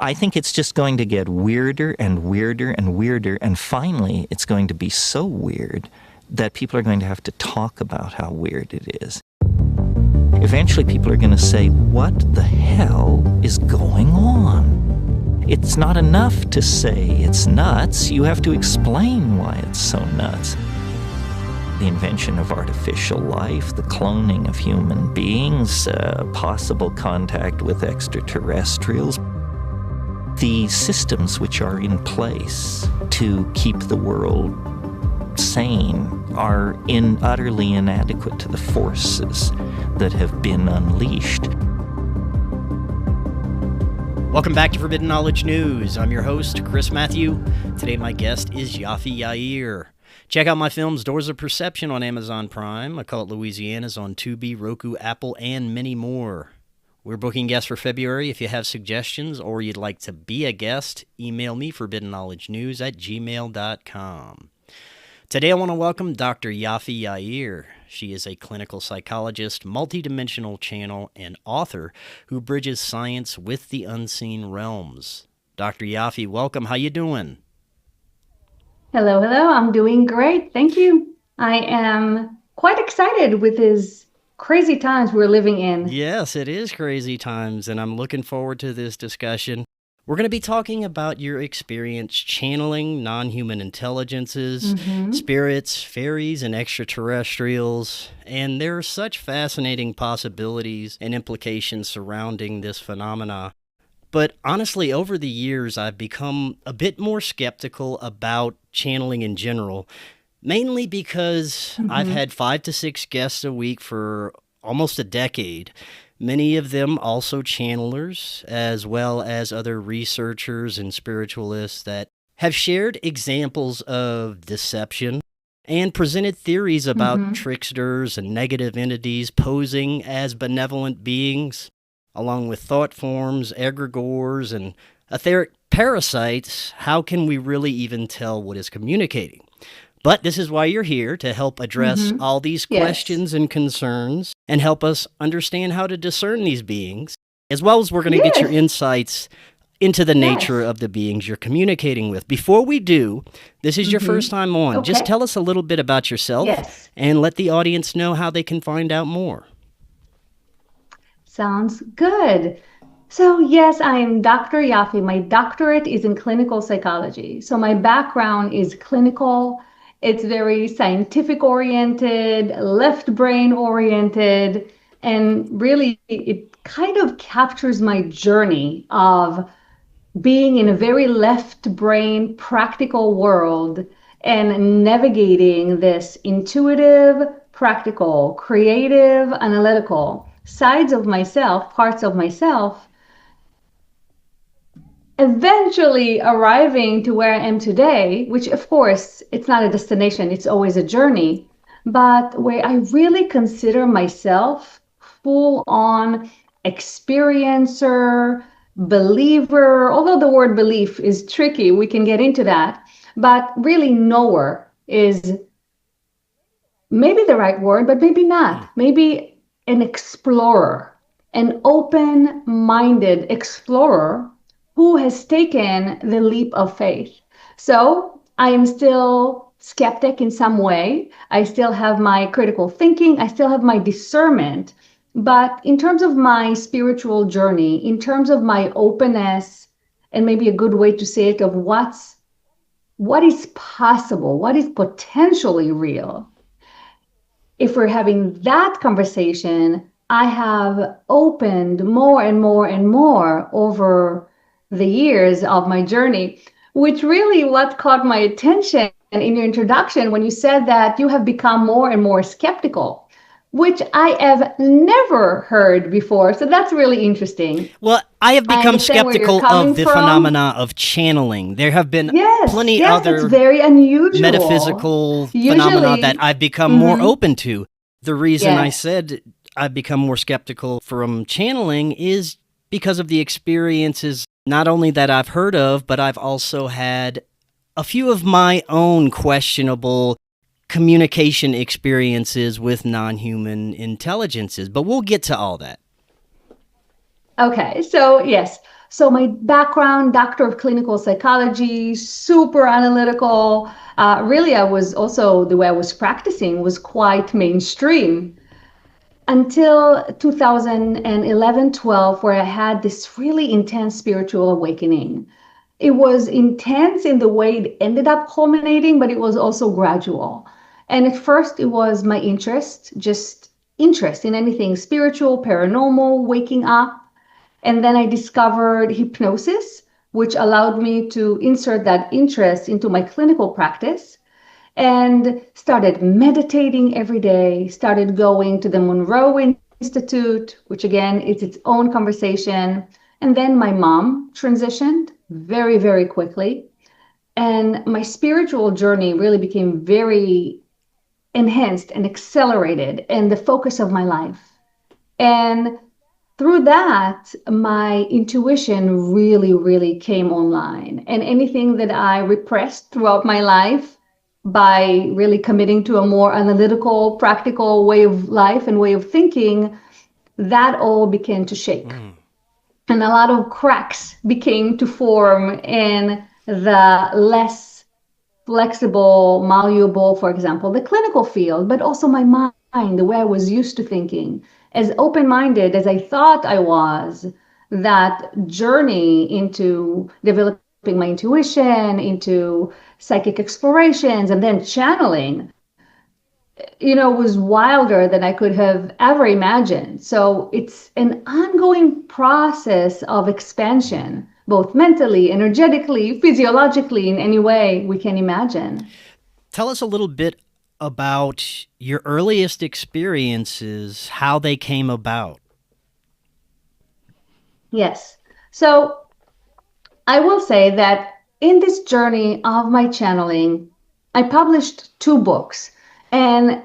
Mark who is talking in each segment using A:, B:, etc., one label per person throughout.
A: I think it's just going to get weirder and weirder and weirder, and finally it's going to be so weird that people are going to have to talk about how weird it is. Eventually people are going to say, what the hell is going on? It's not enough to say it's nuts. You have to explain why it's so nuts. The invention of artificial life, the cloning of human beings, possible contact with extraterrestrials, the systems which are in place to keep the world sane are utterly inadequate to the forces that have been unleashed.
B: Welcome back to Forbidden Knowledge News. I'm your host, Chris Matthew. Today my guest is Yafi Yair. Check out my films Doors of Perception on Amazon Prime, Occult Louisiana's on Tubi, Roku, Apple, and many more. We're booking guests for February. If you have suggestions or you'd like to be a guest, email me forbiddenknowledgenews@gmail.com. Today I want to welcome Dr. Yafi Yair. She is a clinical psychologist, multidimensional channel, and author who bridges science with the unseen realms. Dr. Yafi, welcome. How you doing?
C: Hello. I'm doing great. Thank you. I am quite excited with these crazy times we're living in.
B: Yes, it is crazy times, and I'm looking forward to this discussion. We're going to be talking about your experience channeling non-human intelligences, spirits, fairies, and extraterrestrials, and there are such fascinating possibilities and implications surrounding this phenomena. But honestly, over the years, I've become a bit more skeptical about channeling in general, mainly because I've had 5 to 6 guests a week for almost a decade. Many of them also channelers, as well as other researchers and spiritualists that have shared examples of deception and presented theories about tricksters and negative entities posing as benevolent beings, along with thought forms, egregores, and etheric parasites. How can we really even tell what is communicating? But this is why you're here, to help address all these questions and concerns and help us understand how to discern these beings, as well as we're going to get your insights into the nature of the beings you're communicating with. Before we do, this is your first time on. Just tell us a little bit about yourself and let the audience know how they can find out more.
C: Sounds good. So yes, I'm Dr. Yafi. My doctorate is in clinical psychology. So my background is clinical. It's very scientific oriented, left brain oriented, and really it kind of captures my journey of being in a very left brain practical world and navigating this intuitive, practical, creative, analytical sides of myself, parts of myself, eventually arriving to where I am today, which of course, it's not a destination, it's always a journey, but where I really consider myself full-on experiencer, believer, although the word belief is tricky, we can get into that, but really knower is maybe the right word, but maybe not. Maybe an explorer, an open-minded explorer who has taken the leap of faith. So I am still skeptic in some way. I still have my critical thinking. I still have my discernment. But in terms of my spiritual journey, in terms of my openness, and maybe a good way to say it, of what is possible, what is potentially real, if we're having that conversation, I have opened more and more and more over the years of my journey, which really what caught my attention in your introduction when you said that you have become more and more skeptical, which I have never heard before. So that's really interesting.
B: Well, I have become skeptical of the phenomena of channeling. There have been plenty other
C: it's very unusual
B: metaphysical phenomena that I've become more open to. The reason I said I've become more skeptical from channeling is because of the experiences not only that I've heard of, but I've also had a few of my own questionable communication experiences with non-human intelligences. But we'll get to all that.
C: Okay, so yes. So my background, doctor of clinical psychology, super analytical. Really, I was also, the way I was practicing was quite mainstream until 2011-12, where I had this really intense spiritual awakening. It was intense in the way it ended up culminating, but it was also gradual. And at first, it was my interest, just interest in anything spiritual, paranormal, waking up. And then I discovered hypnosis, which allowed me to insert that interest into my clinical practice, and started meditating every day, started going to the Monroe Institute, which again is its own conversation. And then my mom transitioned very, very quickly. And my spiritual journey really became very enhanced and accelerated and the focus of my life. And through that, my intuition really, really came online. And anything that I repressed throughout my life, by really committing to a more analytical, practical way of life and way of thinking, that all began to shake. And a lot of cracks began to form in the less flexible, malleable, for example, the clinical field, but also my mind, the way I was used to thinking. As open-minded as I thought I was, that journey into developing my intuition, into psychic explorations, and then channeling, was wilder than I could have ever imagined. So it's an ongoing process of expansion, both mentally, energetically, physiologically, in any way we can imagine.
B: Tell us a little bit about your earliest experiences, how they came about.
C: Yes. So I will say that in this journey of my channeling, I published 2 books, and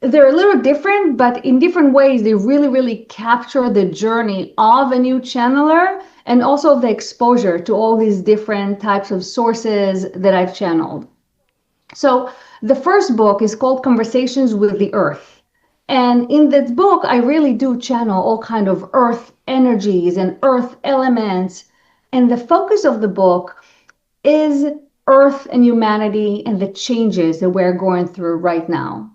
C: they're a little different, but in different ways, they really, really capture the journey of a new channeler and also the exposure to all these different types of sources that I've channeled. So the first book is called Conversations with the Earth. And in that book, I really do channel all kind of earth energies and earth elements. And the focus of the book is Earth and humanity and the changes that we're going through right now.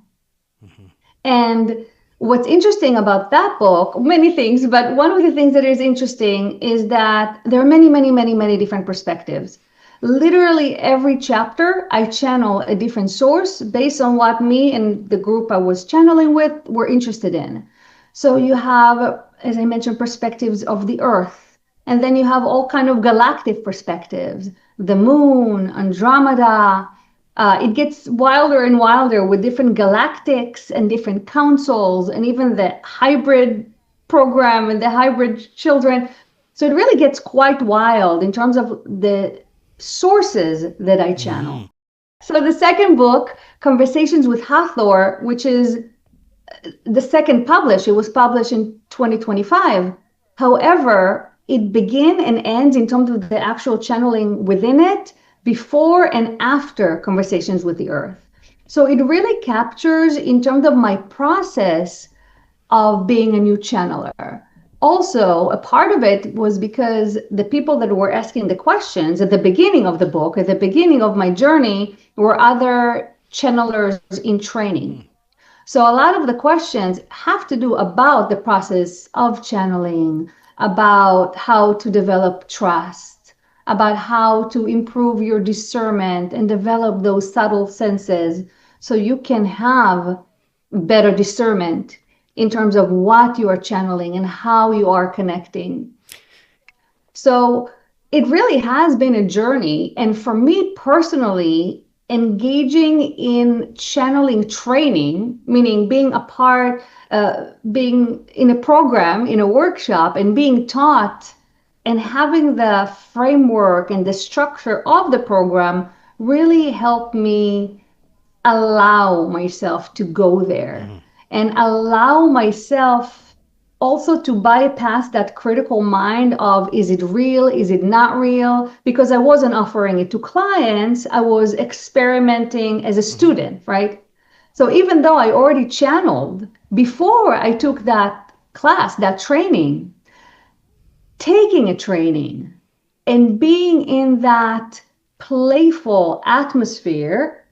C: And what's interesting about that book, many things, but one of the things that is interesting is that there are many, many, many, many different perspectives. Literally every chapter, I channel a different source based on what me and the group I was channeling with were interested in. So you have, as I mentioned, perspectives of the Earth, and then you have all kind of galactic perspectives, the moon, Andromeda. It gets wilder and wilder with different galactics and different councils and even the hybrid program and the hybrid children. So it really gets quite wild in terms of the sources that I channel. So the second book, Conversations with Hathor, which is the second published, it was published in 2025. However, it begins and ends in terms of the actual channeling within it before and after Conversations with the Earth. So it really captures in terms of my process of being a new channeler. Also, a part of it was because the people that were asking the questions at the beginning of the book, at the beginning of my journey, were other channelers in training. So a lot of the questions have to do about the process of channeling, about how to develop trust, about how to improve your discernment and develop those subtle senses so you can have better discernment in terms of what you are channeling and how you are connecting. So it really has been a journey. And for me personally, engaging in channeling training, meaning being a part, being in a program, in a workshop, and being taught and having the framework and the structure of the program really helped me allow myself to go there and allow myself also to bypass that critical mind of, is it real? Is it not real? Because I wasn't offering it to clients. I was experimenting as a student, right? So even though I already channeled before I took that class, that training, taking a training and being in that playful atmosphere,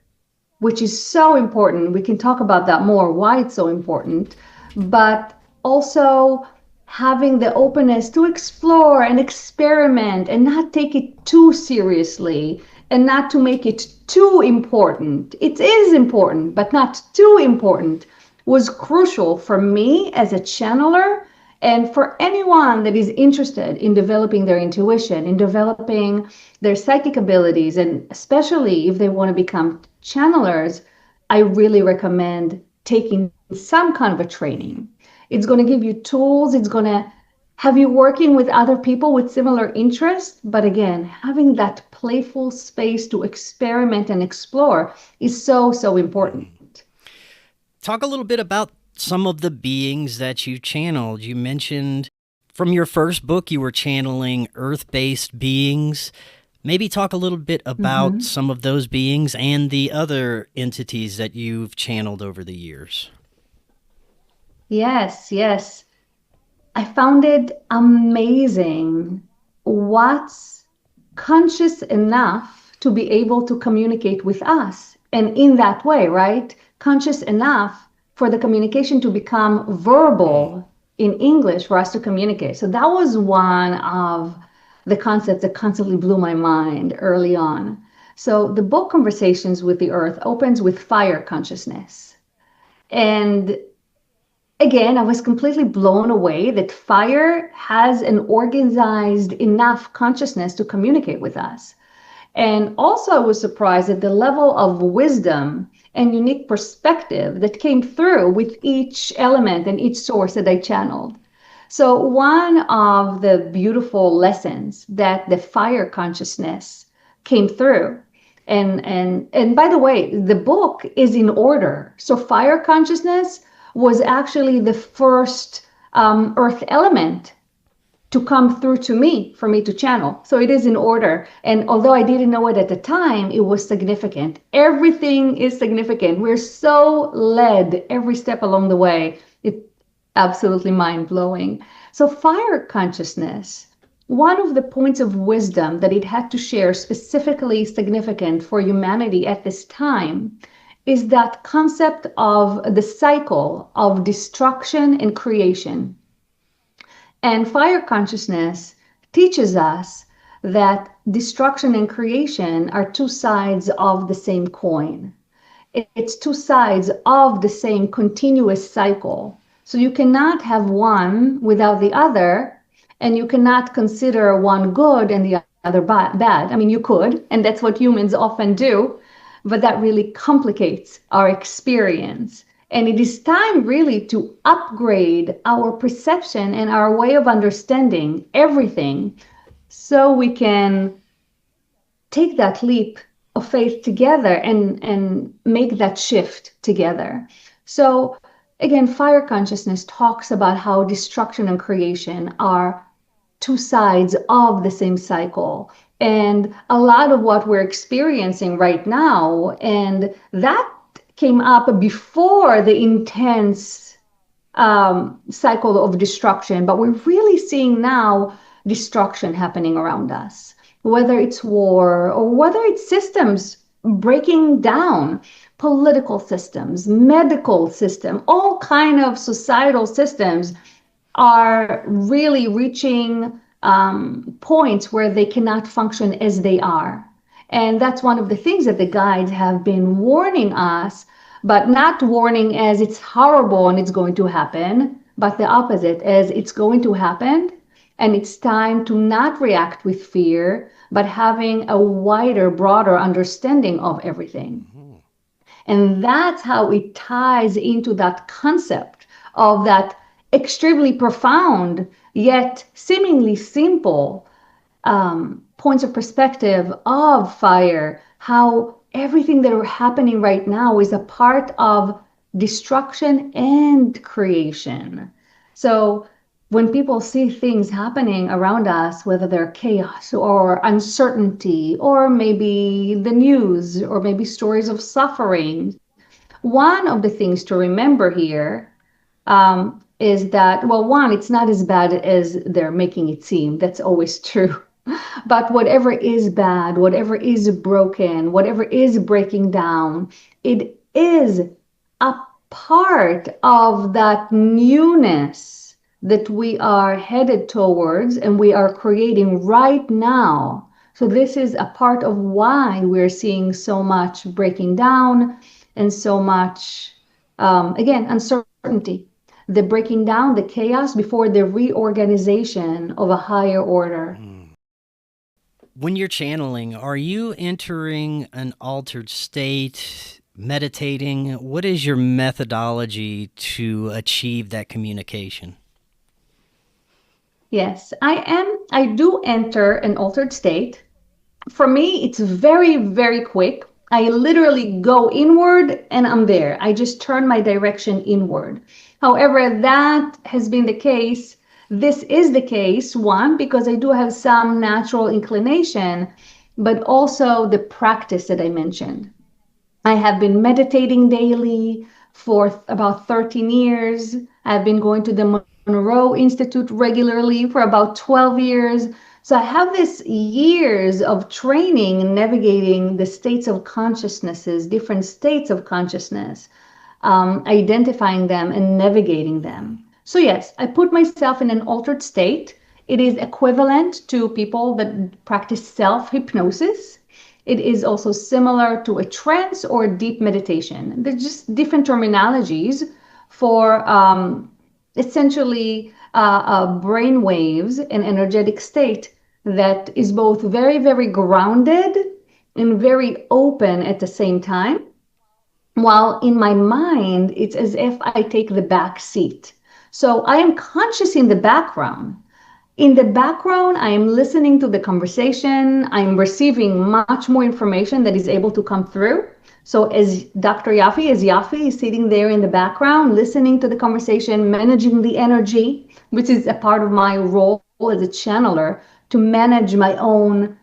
C: which is so important. We can talk about that more, why it's so important, but also having the openness to explore and experiment and not take it too seriously and not to make it too important. It is important, but not too important, was crucial for me as a channeler and for anyone that is interested in developing their intuition, in developing their psychic abilities, and especially if they want to become channelers, I really recommend taking some kind of a training. It's going to give you tools. It's going to have you working with other people with similar interests. But again, having that playful space to experiment and explore is so, so important.
B: Talk a little bit about some of the beings that you channeled. You mentioned from your first book you were channeling earth-based beings. Maybe talk a little bit about some of those beings and the other entities that you've channeled over the years.
C: Yes, yes. I found it amazing what's conscious enough to be able to communicate with us. And in that way, right? Conscious enough for the communication to become verbal in English for us to communicate. So that was one of the concepts that constantly blew my mind early on. So the book Conversations with the Earth opens with fire consciousness. And again, I was completely blown away that fire has an organized enough consciousness to communicate with us. And also I was surprised at the level of wisdom and unique perspective that came through with each element and each source that I channeled. So one of the beautiful lessons that the fire consciousness came through, and by the way, the book is in order. So fire consciousness was actually the first earth element to come through to me, for me to channel. So it is in order. And although I didn't know it at the time, it was significant. Everything is significant. We're so led every step along the way. It's absolutely mind-blowing. So fire consciousness, one of the points of wisdom that it had to share specifically significant for humanity at this time is that concept of the cycle of destruction and creation. And fire consciousness teaches us that destruction and creation are two sides of the same coin. It's two sides of the same continuous cycle. So you cannot have one without the other, and you cannot consider one good and the other bad. I mean, you could, and that's what humans often do, but that really complicates our experience. And it is time really to upgrade our perception and our way of understanding everything so we can take that leap of faith together and make that shift together. So again, fire consciousness talks about how destruction and creation are two sides of the same cycle. And a lot of what we're experiencing right now, and that came up before the intense cycle of destruction, but we're really seeing now destruction happening around us, whether it's war or whether it's systems breaking down, political systems, medical system, all kind of societal systems are really reaching points where they cannot function as they are. And that's one of the things that the guides have been warning us, but not warning as it's horrible and it's going to happen, but the opposite, as it's going to happen. And it's time to not react with fear, but having a wider, broader understanding of everything. Mm-hmm. And that's how it ties into that concept of that extremely profound, yet seemingly simple points of perspective of fire, how everything that are happening right now is a part of destruction and creation. So when people see things happening around us, whether they're chaos or uncertainty, or maybe the news, or maybe stories of suffering, one of the things to remember here is that, well, one, it's not as bad as they're making it seem. That's always true. But whatever is bad, whatever is broken, whatever is breaking down, it is a part of that newness that we are headed towards and we are creating right now. So this is a part of why we're seeing so much breaking down and so much, again, uncertainty. The breaking down, the chaos before the reorganization of a higher order.
B: When you're channeling, are you entering an altered state, meditating? What is your methodology to achieve that communication?
C: Yes, I do enter an altered state. For me, it's very, very quick. I literally go inward and I'm there. I just turn my direction inward. However, that has been the case. This is the case, one, because I do have some natural inclination, but also the practice that I mentioned. I have been meditating daily for about 13 years. I've been going to the Monroe Institute regularly for about 12 years. So I have this years of training, navigating the states of consciousnesses, different states of consciousness, identifying them and navigating them. So yes, I put myself in an altered state. It is equivalent to people that practice self-hypnosis. It is also similar to a trance or deep meditation. They're just different terminologies for essentially brain waves and energetic state that is both very, very grounded and very open at the same time. While in my mind, it's as if I take the back seat. So I am conscious in the background. In the background, I am listening to the conversation. I'm receiving much more information that is able to come through. So as Dr. Yafi, as Yafi is sitting there in the background, listening to the conversation, managing the energy, which is a part of my role as a channeler, to manage my own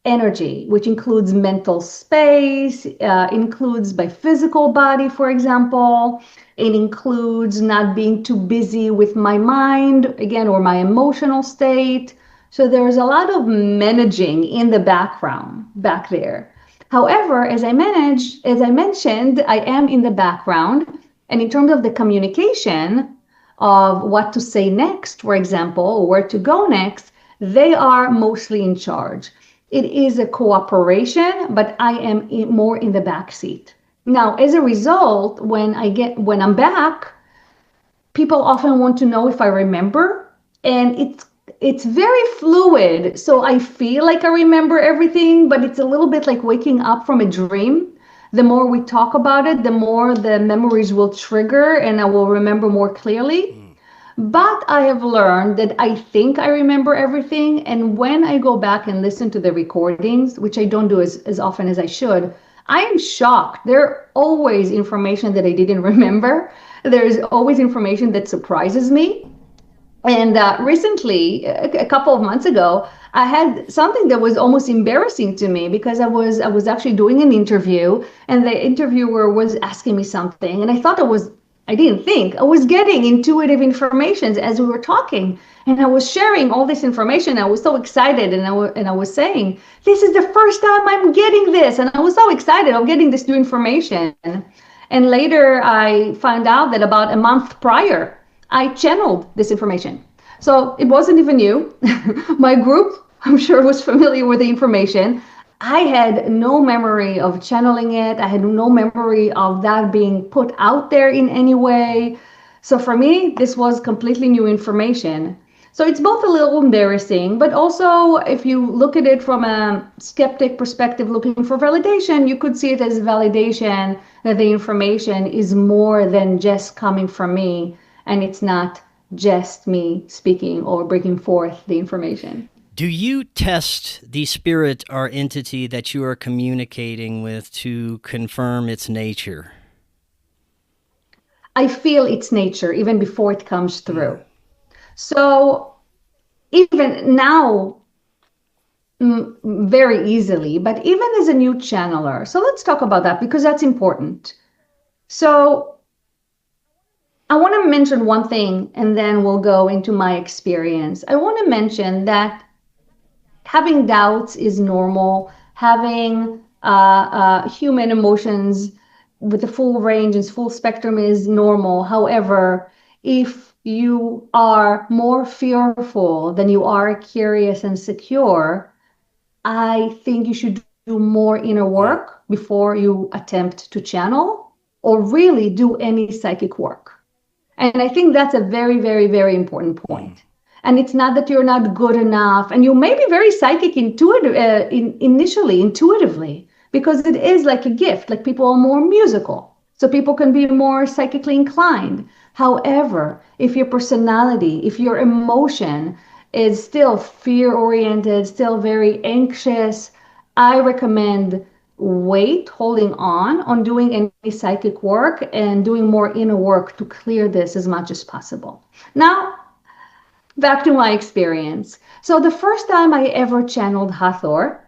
C: energy, which includes mental space, includes my physical body, for example. It includes not being too busy with my mind, again, or my emotional state. So there's a lot of managing in the background back there. However, as I mentioned, I am in the background. And in terms of the communication of what to say next, for example, or where to go next, they are mostly in charge. It is a cooperation, but I am more in the back seat. Now, as a result, when I'm back, people often want to know if I remember, and it's very fluid. So I feel like I remember everything, but it's a little bit like waking up from a dream. The more we talk about it, the more the memories will trigger and I will remember more clearly. But I have learned that I think I remember everything. And when I go back and listen to the recordings, which I don't do as often as I should, I am shocked. There are always information that I didn't remember. There's always information that surprises me. And recently, a couple of months ago, I had something that was almost embarrassing to me because I was actually doing an interview and the interviewer was asking me something. And I didn't think. I was getting intuitive information as we were talking. And I was sharing all this information. I was so excited. And I was saying, this is the first time I'm getting this. And I was so excited. I'm getting this new information. And later I found out that about a month prior, I channeled this information. So it wasn't even new. My group, I'm sure, was familiar with the information. I had no memory of channeling it. I had no memory of that being put out there in any way. So for me, this was completely new information. So it's both a little embarrassing, but also if you look at it from a skeptic perspective, looking for validation, you could see it as validation that the information is more than just coming from me, and it's not just me speaking or bringing forth the information.
B: Do you test the spirit or entity that you are communicating with to confirm its nature?
C: I feel its nature even before it comes through. So even now, very easily, but even as a new channeler. So let's talk about that because that's important. So I want to mention one thing, and then we'll go into my experience. I want to mention that having doubts is normal. Having human emotions with the full range and full spectrum is normal. However, if you are more fearful than you are curious and secure, I think you should do more inner work before you attempt to channel or really do any psychic work. And I think that's a very, very, very important point. And it's not that you're not good enough, and you may be very psychic intuitively, because it is like a gift. Like, people are more musical, so people can be more psychically inclined. However, if your personality, if your emotion is still fear-oriented, still very anxious, I recommend holding on doing any psychic work and doing more inner work to clear this as much as possible. Now, back to my experience. So the first time I ever channeled Hathor,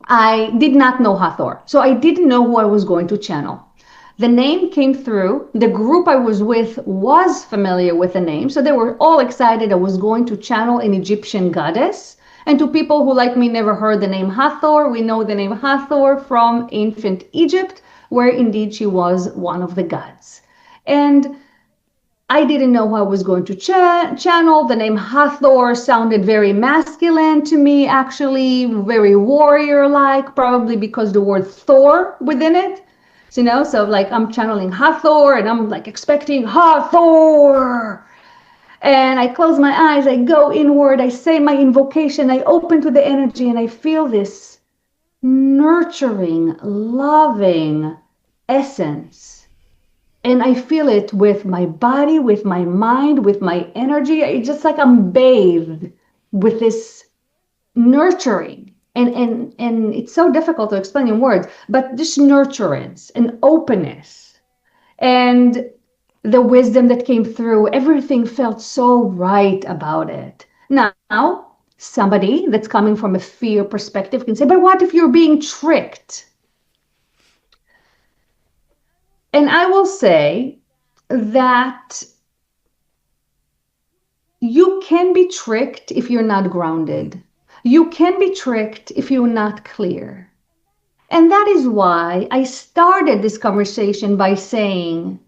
C: I did not know Hathor. So I didn't know who I was going to channel. The name came through. The group I was with was familiar with the name. So they were all excited I was going to channel an Egyptian goddess. And to people who, like me, never heard the name Hathor, we know the name Hathor from ancient Egypt, where indeed she was one of the gods. And I didn't know who I was going to channel. The name Hathor sounded very masculine to me, actually, very warrior-like, probably because the word Thor within it. So, so like I'm channeling Hathor and I'm like expecting Hathor. And I close my eyes, I go inward, I say my invocation, I open to the energy, and I feel this nurturing, loving essence. And I feel it with my body, with my mind, with my energy. It's just like I'm bathed with this nurturing. And it's so difficult to explain in words, but this nurturance and openness and the wisdom that came through, everything felt so right about it. Now, somebody that's coming from a fear perspective can say, but what if you're being tricked? And I will say that you can be tricked if you're not grounded. You can be tricked if you're not clear. And that is why I started this conversation by saying,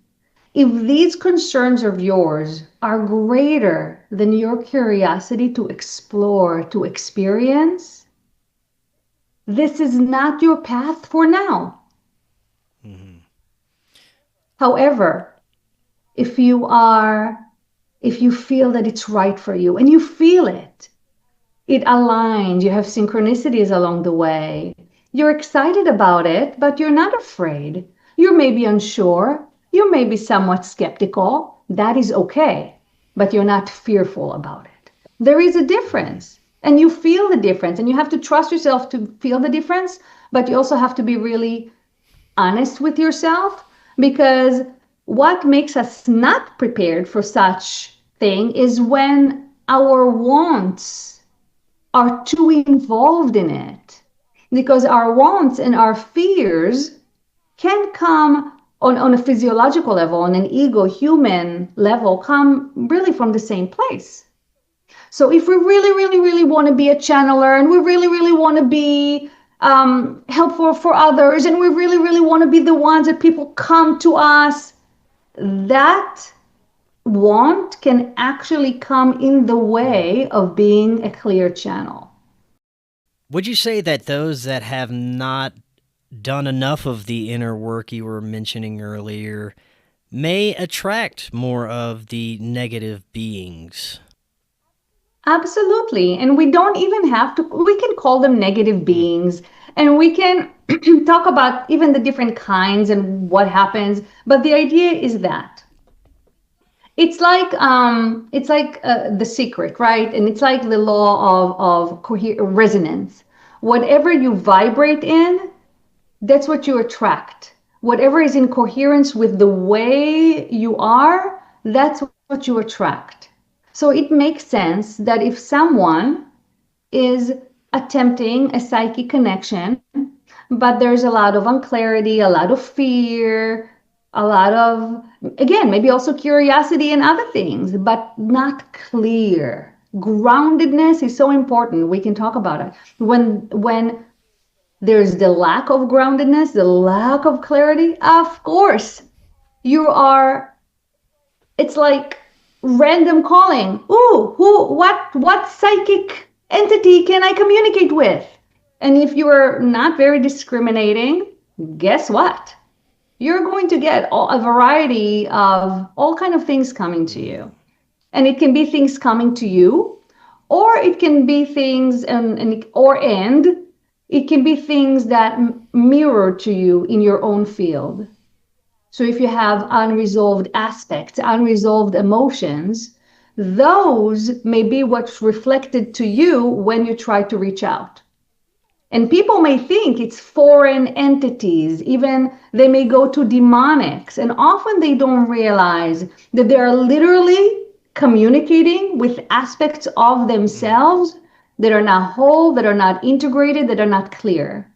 C: if these concerns of yours are greater than your curiosity to explore, to experience, this is not your path for now. Mm-hmm. However, if you feel that it's right for you and you feel it aligns, you have synchronicities along the way, you're excited about it, but you're not afraid. You're maybe unsure. You may be somewhat skeptical. That is okay, but you're not fearful about it. There is a difference, and you feel the difference, and you have to trust yourself to feel the difference, but you also have to be really honest with yourself, because what makes us not prepared for such thing is when our wants are too involved in it, because our wants and our fears can come on a physiological level, on an ego, human level, come really from the same place. So if we really, really, really want to be a channeler, and we really, really want to be helpful for others, and we really, really want to be the ones that people come to us, that want can actually come in the way of being a clear channel.
B: Would you say that those that have not done enough of the inner work you were mentioning earlier may attract more of the negative beings?
C: Absolutely. And we don't even have to, we can call them negative beings, and we can talk about even the different kinds and what happens. But the idea is that it's like The Secret, right? And it's like the law of resonance. Whatever you vibrate in, that's what you attract. Whatever is in coherence with the way you are, that's what you attract. So it makes sense that if someone is attempting a psychic connection, but there's a lot of unclarity, a lot of fear, a lot of, again, maybe also curiosity and other things, but not clear. Groundedness is so important. We can talk about it. When there's the lack of groundedness, the lack of clarity, of course, you are, it's like random calling. Ooh, what psychic entity can I communicate with? And if you are not very discriminating, guess what? You're going to get a variety of all kind of things coming to you. And it can be things coming to you, or it can be things and it can be things that mirror to you in your own field. So if you have unresolved aspects, unresolved emotions, those may be what's reflected to you when you try to reach out. And people may think it's foreign entities, even they may go to demonics, and often they don't realize that they are literally communicating with aspects of themselves that are not whole, that are not integrated, that are not clear.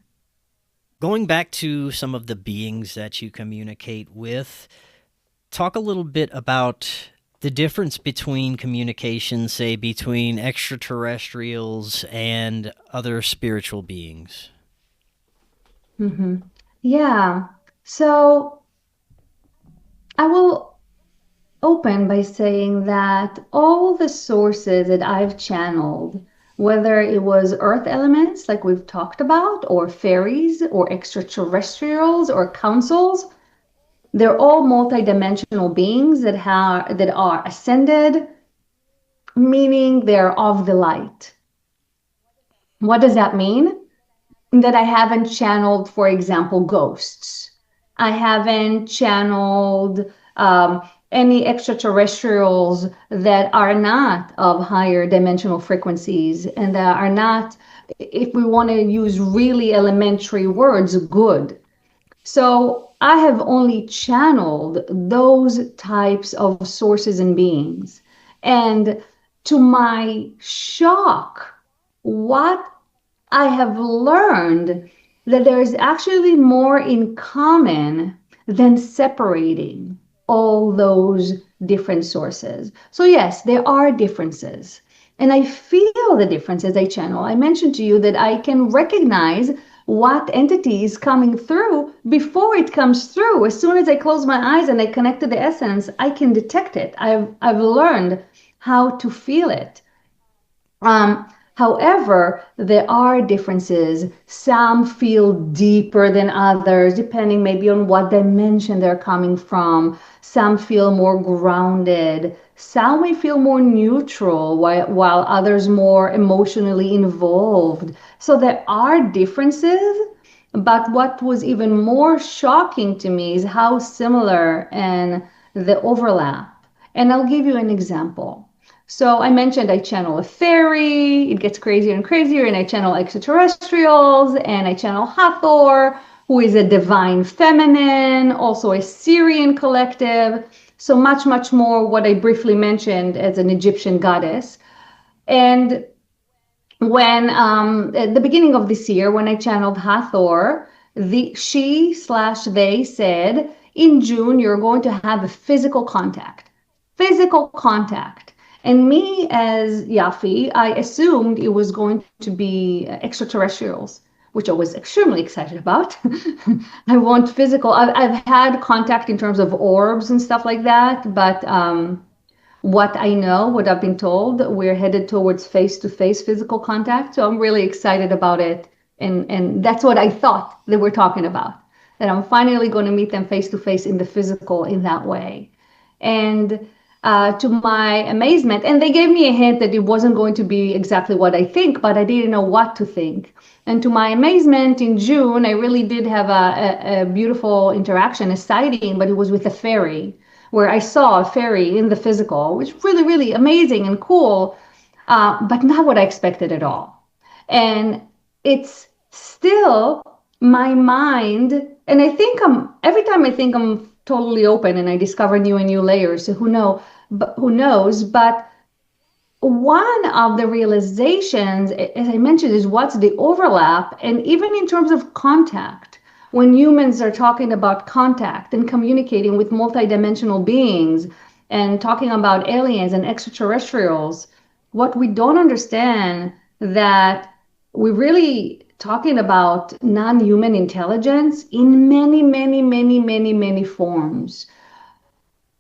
B: Going back to some of the beings that you communicate with, talk a little bit about the difference between communication, say, between extraterrestrials and other spiritual beings.
C: Mm-hmm. Yeah. So I will open by saying that all the sources that I've channeled, whether it was earth elements like we've talked about, or fairies, or extraterrestrials, or councils, they're all multidimensional beings that are ascended, meaning they're of the light. What does that mean? That I haven't channeled, for example, ghosts. I haven't channeled any extraterrestrials that are not of higher dimensional frequencies and that are not, if we want to use really elementary words, good. So I have only channeled those types of sources and beings. And to my shock, what I have learned that there is actually more in common than separating all those different sources. So yes, there are differences. And I feel the difference as I channel. I mentioned to you that I can recognize what entity is coming through before it comes through. As soon as I close my eyes and I connect to the essence, I can detect it. I've learned how to feel it. However, there are differences. Some feel deeper than others, depending maybe on what dimension they're coming from. Some feel more grounded. Some may feel more neutral, while others more emotionally involved. So there are differences, but what was even more shocking to me is how similar and the overlap. And I'll give you an example. So I mentioned I channel a fairy, it gets crazier and crazier, and I channel extraterrestrials, and I channel Hathor, who is a divine feminine, also a Syrian collective. So much, much more what I briefly mentioned as an Egyptian goddess. And when at the beginning of this year, when I channeled Hathor, she/they said, in June, you're going to have a physical contact. Physical contact. And me as Yafi, I assumed it was going to be extraterrestrials, which I was extremely excited about. I want physical. I've had contact in terms of orbs and stuff like that, but what I know, what I've been told, we're headed towards face-to-face physical contact. So I'm really excited about it. And that's what I thought they were talking about, that I'm finally going to meet them face-to-face in the physical in that way. And to my amazement, and they gave me a hint that it wasn't going to be exactly what I think, but I didn't know what to think. And to my amazement, in June, I really did have a beautiful interaction, a sighting, but it was with a fairy, where I saw a fairy in the physical, which was really, really amazing and cool, but not what I expected at all. And it's still my mind, and I think every time I think I'm totally open and I discover new and new layers, so who knows, but one of the realizations, as I mentioned, is what's the overlap, and even in terms of contact, when humans are talking about contact and communicating with multidimensional beings and talking about aliens and extraterrestrials, what we don't understand that we're really talking about non-human intelligence in many, many, many, many, many forms.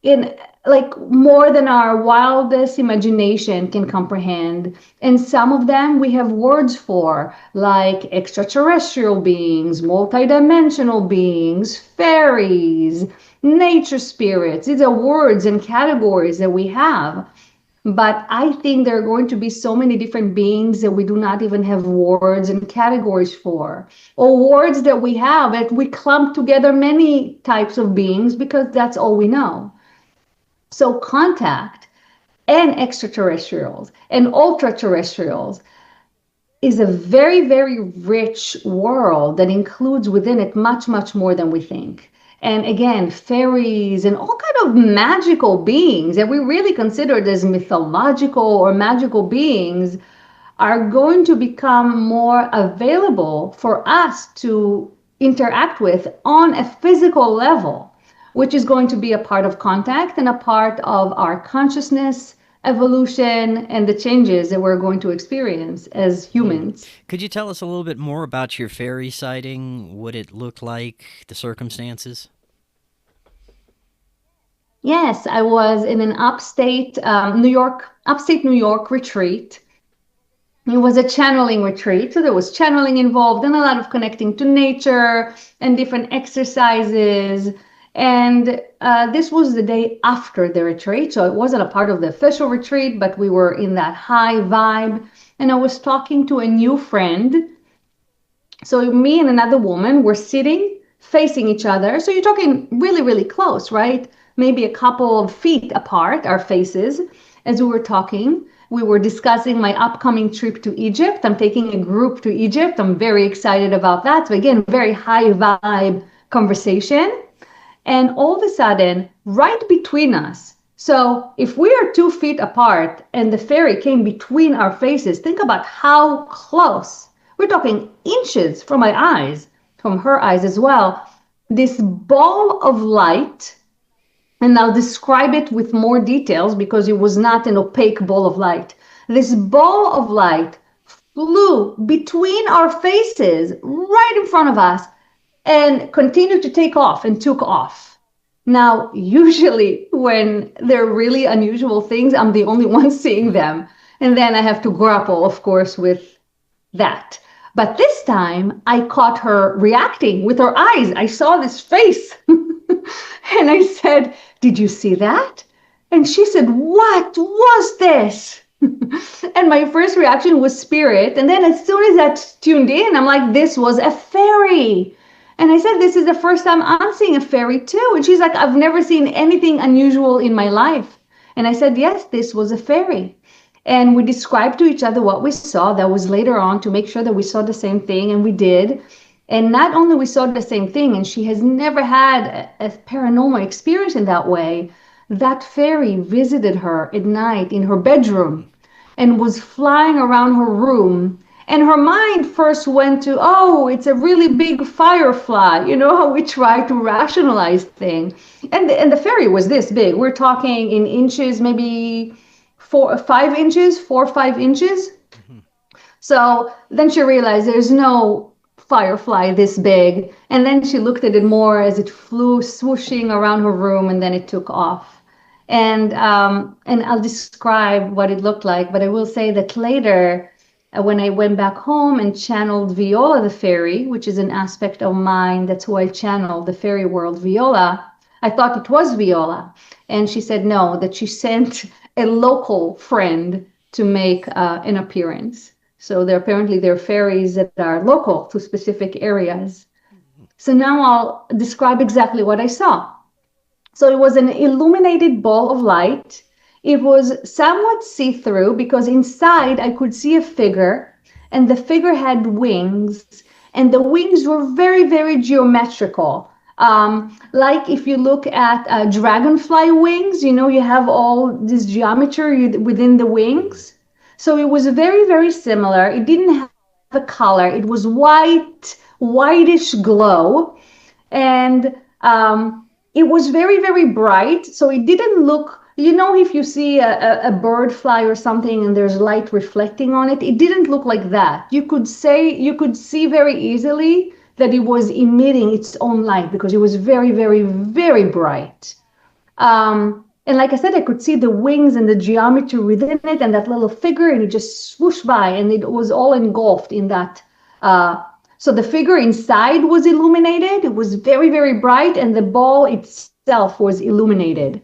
C: In like more than our wildest imagination can comprehend. And some of them we have words for, like extraterrestrial beings, multidimensional beings, fairies, nature spirits. These are words and categories that we have. But I think there are going to be so many different beings that we do not even have words and categories for, or words that we have that we clump together many types of beings because that's all we know. So contact and extraterrestrials and ultra-terrestrials is a very, very rich world that includes within it much, much more than we think. And again, fairies and all kind of magical beings that we really considered as mythological or magical beings are going to become more available for us to interact with on a physical level, which is going to be a part of contact and a part of our consciousness, evolution, and the changes that we're going to experience as humans.
B: Could you tell us a little bit more about your fairy sighting, what it looked like, the circumstances?
C: Yes, I was in an upstate New York retreat. It was a channeling retreat, so there was channeling involved and a lot of connecting to nature and different exercises. And this was the day after the retreat, so it wasn't a part of the official retreat, but we were in that high vibe. And I was talking to a new friend. So me and another woman were sitting facing each other. So you're talking really, really close, right? Maybe a couple of feet apart, our faces. As we were talking, we were discussing my upcoming trip to Egypt. I'm taking a group to Egypt. I'm very excited about that. So again, very high vibe conversation. And all of a sudden, right between us, so if we are 2 feet apart and the fairy came between our faces, think about how close. We're talking inches from my eyes, from her eyes as well. This ball of light, and I'll describe it with more details because it was not an opaque ball of light. This ball of light flew between our faces, right in front of us, and continued to take off and took off. Now, usually when they're really unusual things, I'm the only one seeing them. And then I have to grapple, of course, with that. But this time I caught her reacting with her eyes. I saw this face. And I said, "Did you see that?" And she said, "What was this?" And my first reaction was spirit. And then as soon as that tuned in, I'm like, this was a fairy. And I said, "This is the first time I'm seeing a fairy too." And she's like, "I've never seen anything unusual in my life." And I said, "Yes, this was a fairy." And we described to each other what we saw. That was later on to make sure that we saw the same thing, and we did. And not only we saw the same thing, and she has never had a paranormal experience in that way, that fairy visited her at night in her bedroom and was flying around her room. And her mind first went to, oh, it's a really big firefly. You know how we try to rationalize things. And the fairy was this big. We're talking in inches, maybe 4 or 5 inches. Mm-hmm. So then she realized there's no firefly this big. And then she looked at it more as it flew swooshing around her room, and then it took off. And I'll describe what it looked like, but I will say that later, when I went back home and channeled Viola the fairy, which is an aspect of mine, that's who I channeled, the fairy world, Viola, I thought it was Viola. And she said no, that she sent a local friend to make an appearance. So apparently they're fairies that are local to specific areas. So now I'll describe exactly what I saw. So it was an illuminated ball of light. It was somewhat see-through because inside I could see a figure, and the figure had wings, and the wings were very, very geometrical. Like if you look at dragonfly wings, you know, you have all this geometry within the wings. So it was very, very similar. It didn't have a color. It was white, whitish glow. And it was very, very bright. So it didn't look, if you see a bird fly or something and there's light reflecting on it, it didn't look like that. You could see very easily that it was emitting its own light because it was very, very, very bright. And like I said, I could see the wings and the geometry within it and that little figure, and it just swooshed by, and it was all engulfed in that. So the figure inside was illuminated. It was very, very bright, and the ball itself was illuminated.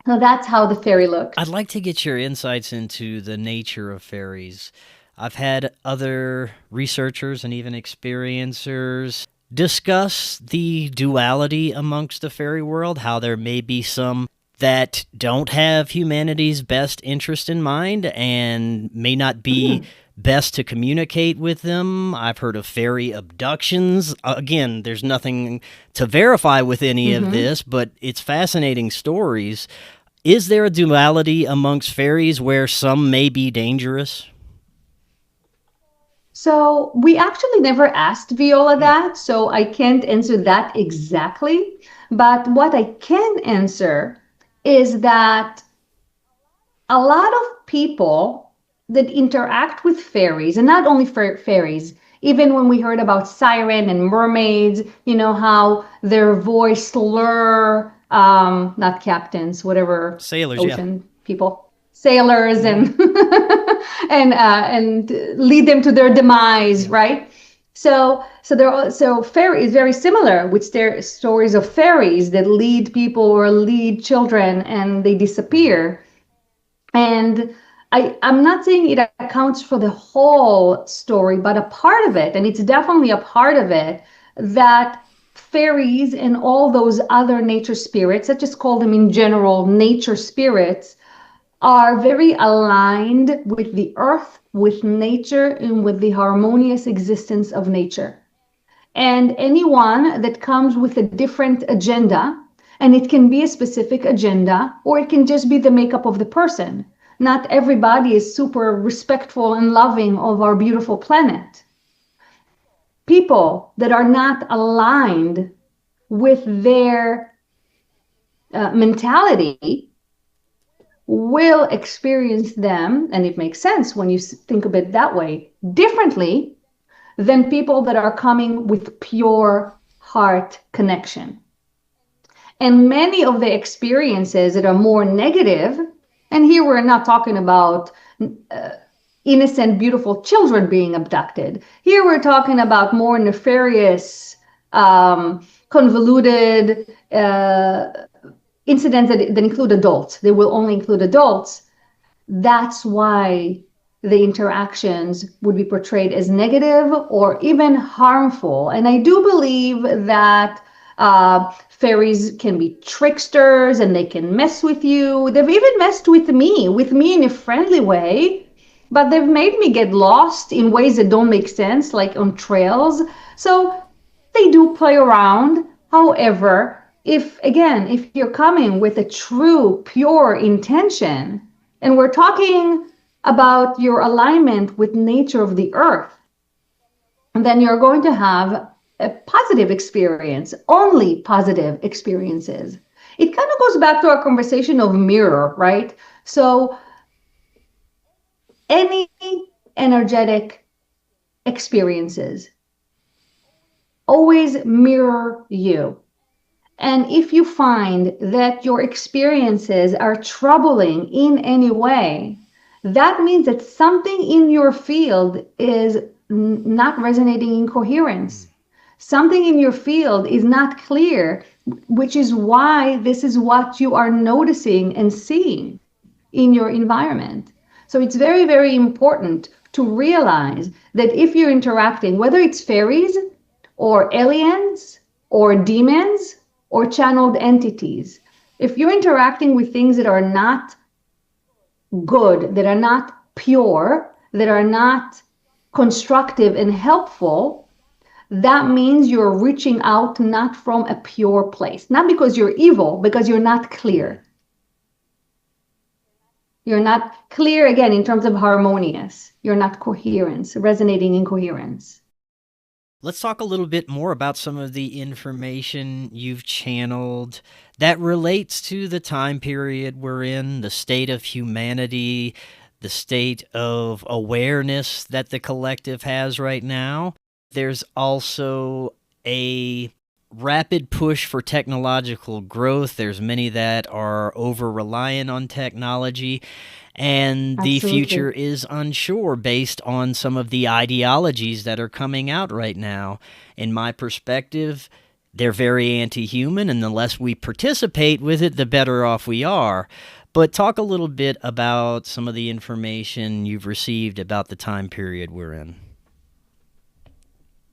C: So that's how the fairy looked.
B: I'd like to get your insights into the nature of fairies. I've had other researchers and even experiencers discuss the duality amongst the fairy world, how there may be some that don't have humanity's best interest in mind and may not be best to communicate with them. I've heard of fairy abductions. Again, there's nothing to verify with any of this, but it's fascinating stories. Is there a duality amongst fairies where some may be dangerous?
C: So we actually never asked Viola that, so I can't answer that exactly. But what I can answer is that a lot of people that interact with fairies, and not only fairies, even when we heard about siren and mermaids, how their voice slur, not captains, whatever,
B: sailors,
C: ocean people, sailors, and and lead them to their demise, right? So fairy is very similar with stories of fairies that lead people or lead children and they disappear. And I'm not saying it accounts for the whole story, but a part of it, and it's definitely a part of it, that fairies and all those other nature spirits, let's just call them in general nature spirits, are very aligned with the earth, with nature, and with the harmonious existence of nature. And anyone that comes with a different agenda, and it can be a specific agenda, or it can just be the makeup of the person. Not everybody is super respectful and loving of our beautiful planet. People that are not aligned with their mentality will experience them, and it makes sense when you think of it that way, differently than people that are coming with pure heart connection. And many of the experiences that are more negative, and here we're not talking about innocent, beautiful children being abducted. Here we're talking about more nefarious, convoluted incidents that include adults. They will only include adults. That's why the interactions would be portrayed as negative or even harmful. And I do believe that fairies can be tricksters and they can mess with you. They've even messed with me in a friendly way, but they've made me get lost in ways that don't make sense, like on trails. So they do play around. However, if you're coming with a true, pure intention, and we're talking about your alignment with nature of the earth, then you're going to have a positive experience, only positive experiences. It kind of goes back to our conversation of mirror, right? So any energetic experiences always mirror you. And if you find that your experiences are troubling in any way, that means that something in your field is not resonating in coherence. Something in your field is not clear, which is why this is what you are noticing and seeing in your environment. So it's very, very important to realize that if you're interacting, whether it's fairies or aliens or demons or channeled entities, if you're interacting with things that are not good, that are not pure, that are not constructive and helpful, that means you're reaching out not from a pure place. Not because you're evil, because you're not clear. You're not clear, again, in terms of harmonious. You're not coherence, resonating in coherence.
B: Let's talk a little bit more about some of the information you've channeled that relates to the time period we're in, the state of humanity, the state of awareness that the collective has right now. There's also a rapid push for technological growth. There's many that are over-reliant on technology, and the future is unsure based on some of the ideologies that are coming out right now. In my perspective, they're very anti-human, and the less we participate with it, the better off we are. But talk a little bit about some of the information you've received about the time period we're in.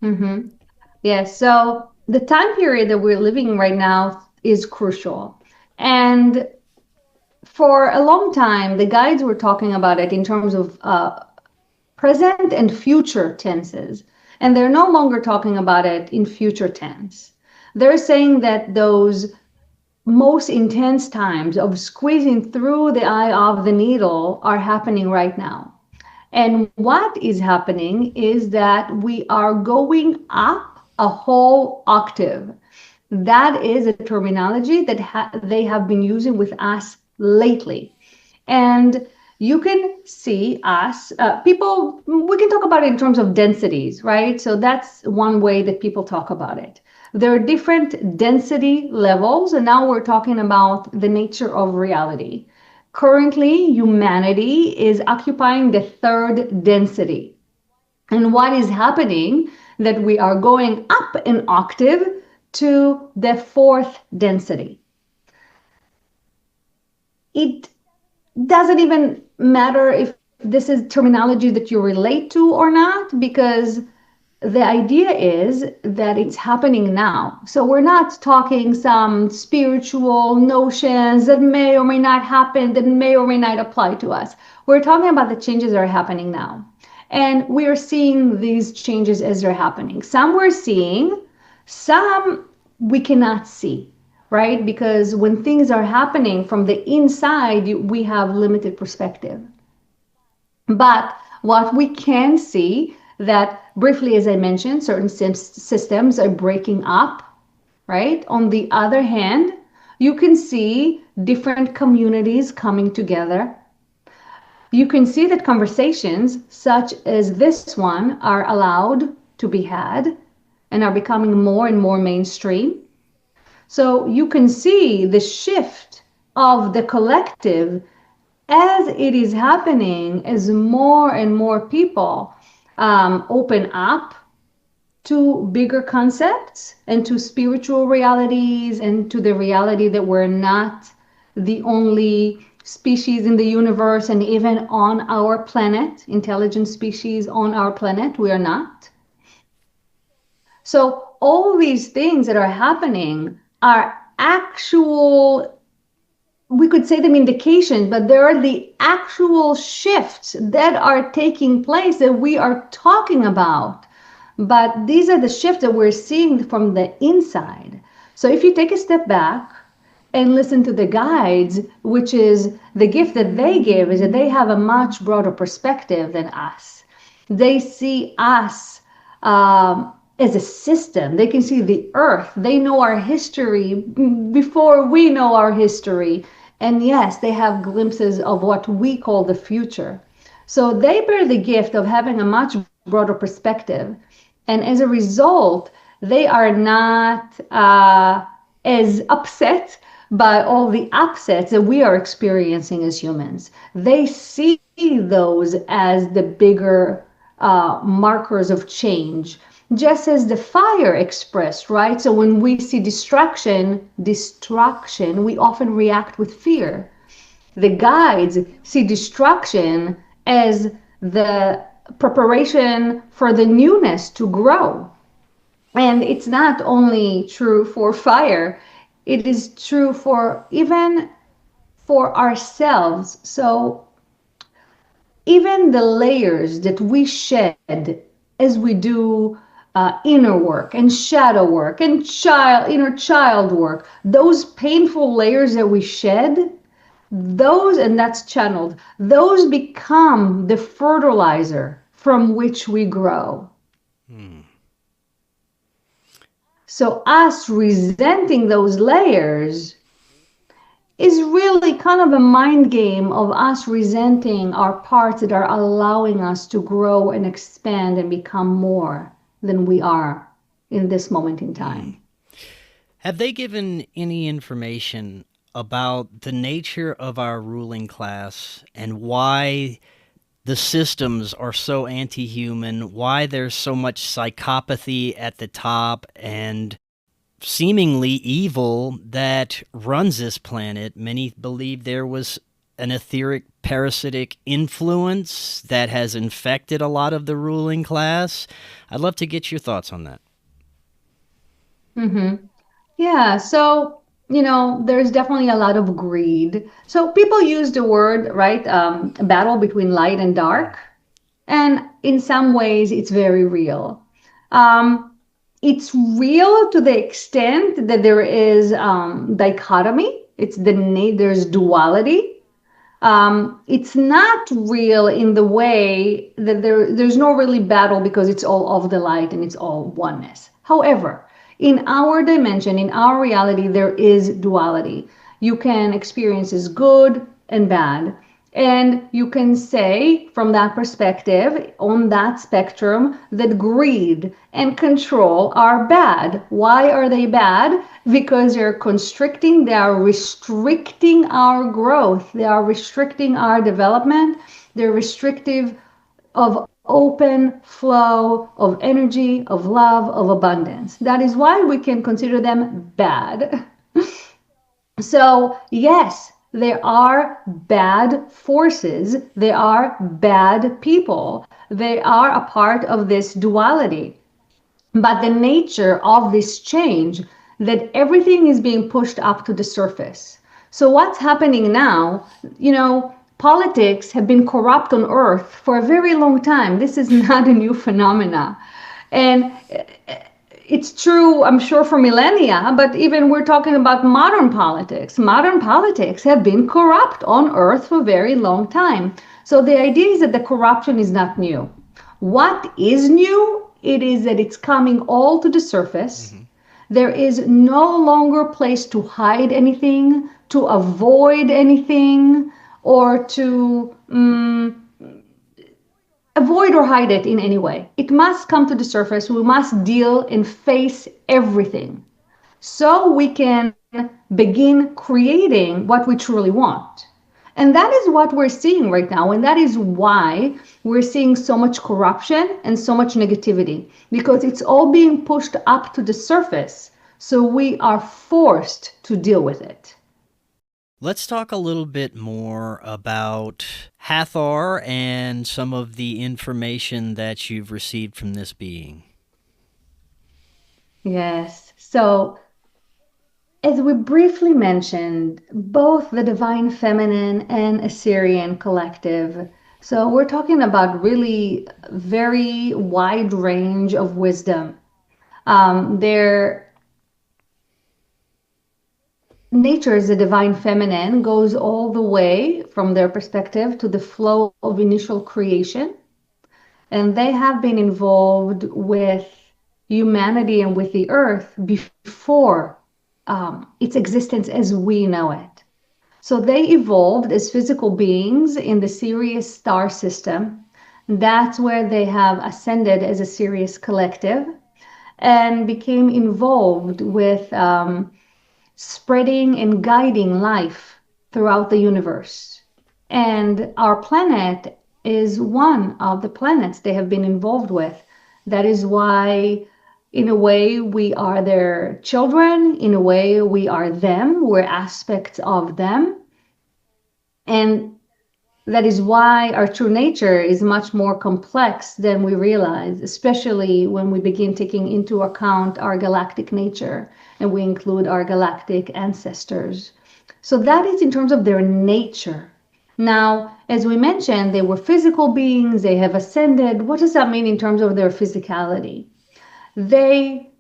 C: Mm-hmm. Yeah, so the time period that we're living in right now is crucial. And for a long time, the guides were talking about it in terms of present and future tenses. And they're no longer talking about it in future tense. They're saying that those most intense times of squeezing through the eye of the needle are happening right now. And what is happening is that we are going up a whole octave. That is a terminology that they have been using with us lately. And you can see us, people, we can talk about it in terms of densities, right? So that's one way that people talk about it. There are different density levels, and now we're talking about the nature of reality. Currently, humanity is occupying the third density. And what is happening that we are going up an octave to the fourth density. It doesn't even matter if this is terminology that you relate to or not, because the idea is that it's happening now. So we're not talking some spiritual notions that may or may not happen, that may or may not apply to us. We're talking about the changes that are happening now. And we are seeing these changes as they're happening. Some we're seeing, some we cannot see, right? Because when things are happening from the inside, we have limited perspective. But what we can see, that briefly, as I mentioned, certain systems are breaking up, right? On the other hand, you can see different communities coming together. You can see that conversations such as this one are allowed to be had and are becoming more and more mainstream. So you can see the shift of the collective as it is happening, as more and more people open up to bigger concepts and to spiritual realities and to the reality that we're not the only species in the universe, and even on our planet, intelligent species on our planet, we are not. So all these things that are happening are actual, we could say them indications, but there are the actual shifts that are taking place that we are talking about. But these are the shifts that we're seeing from the inside. So if you take a step back and listen to the guides, which is the gift that they give, is that they have a much broader perspective than us. They see us as a system. They can see the earth. They know our history before we know our history. And yes, they have glimpses of what we call the future. So they bear the gift of having a much broader perspective. And as a result, they are not as upset by all the upsets that we are experiencing as humans. They see those as the bigger markers of change, just as the fire expressed, right? So when we see destruction, we often react with fear. The guides see destruction as the preparation for the newness to grow. And it's not only true for fire, it is true for even for ourselves. So even the layers that we shed as we do inner work and shadow work and inner child work, those painful layers that we shed, those, and that's channeled, those become the fertilizer from which we grow. So us resenting those layers is really kind of a mind game of us resenting our parts that are allowing us to grow and expand and become more than we are in this moment in time.
B: Have they given any information about the nature of our ruling class and why the systems are so anti-human, why there's so much psychopathy at the top and seemingly evil that runs this planet? Many believe there was an etheric parasitic influence that has infected a lot of the ruling class. I'd love to get your thoughts on that.
C: Yeah, so, there's definitely a lot of greed. So people use the word, right, battle between light and dark. And in some ways, it's very real. It's real to the extent that there is dichotomy. There's duality. It's not real in the way that there's no really battle because it's all of the light and it's all oneness. However, in our dimension, in our reality, there is duality. You can experience as good and bad. And you can say from that perspective, on that spectrum, that greed and control are bad. Why are they bad? Because they're constricting, they are restricting our growth, they are restricting our development, they're restrictive of open flow of energy, of love, of abundance. That is why we can consider them bad. So, yes, there are bad forces, there are bad people, they are a part of this duality. But the nature of this change, that everything is being pushed up to the surface. So what's happening now, politics have been corrupt on earth for a very long time. This is not a new phenomena. And it's true, I'm sure, for millennia, but even we're talking about modern politics. Modern politics have been corrupt on earth for a very long time. So the idea is that the corruption is not new. What is new? It is that it's coming all to the surface. There is no longer place to hide anything, to avoid anything, or to avoid or hide it in any way. It must come to the surface. We must deal and face everything so we can begin creating what we truly want. And that is what we're seeing right now. And that is why we're seeing so much corruption and so much negativity, because it's all being pushed up to the surface. So we are forced to deal with it.
B: Let's talk a little bit more about Hathor and some of the information that you've received from this being.
C: Yes. So, as we briefly mentioned, both the Divine Feminine and Assyrian Collective. So we're talking about really very wide range of wisdom. Their nature as the Divine Feminine goes all the way, from their perspective, to the flow of initial creation. And they have been involved with humanity and with the earth before its existence as we know it. So they evolved as physical beings in the Sirius star system. That's where they have ascended as a Sirius collective and became involved with spreading and guiding life throughout the universe. And our planet is one of the planets they have been involved with. That is why, in a way, we are their children. In a way, we are them. We're aspects of them. And that is why our true nature is much more complex than we realize, especially when we begin taking into account our galactic nature and we include our galactic ancestors. So that is in terms of their nature. Now, as we mentioned, they were physical beings, they have ascended. What does that mean in terms of their physicality? They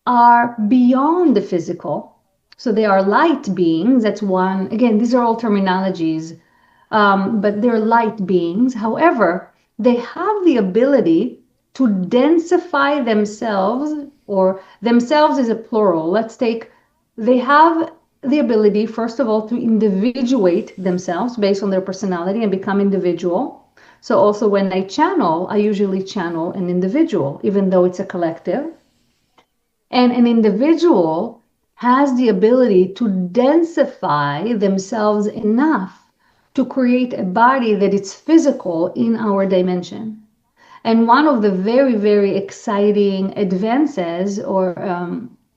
C: are beyond the physical. So they are light beings. That's one. Again, these are all terminologies, but they're light beings. However, they have the ability to densify themselves or themselves is a plural. They have the ability, first of all, to individuate themselves based on their personality and become individual. So also when I channel, I usually channel an individual, even though it's a collective. And an individual has the ability to densify themselves enough to create a body that is physical in our dimension. And one of the very, very exciting advances,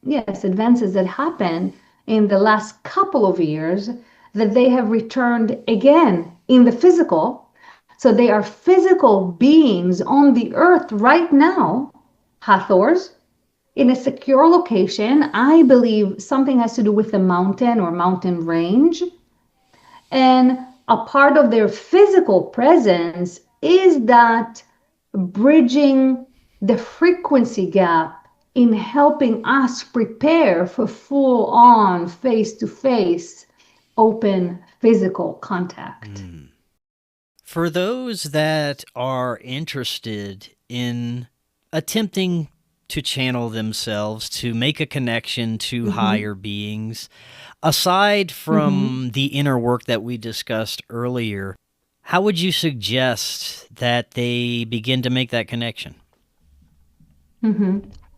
C: advances that happened in the last couple of years, that they have returned again in the physical. So they are physical beings on the earth right now, Hathors, in a secure location. I believe something has to do with the mountain or mountain range. And a part of their physical presence is that bridging the frequency gap in helping us prepare for full-on, face-to-face, open physical contact.
B: For those that are interested in attempting to channel themselves, to make a connection to higher beings, aside from the inner work that we discussed earlier, how would you suggest that they begin to make that connection?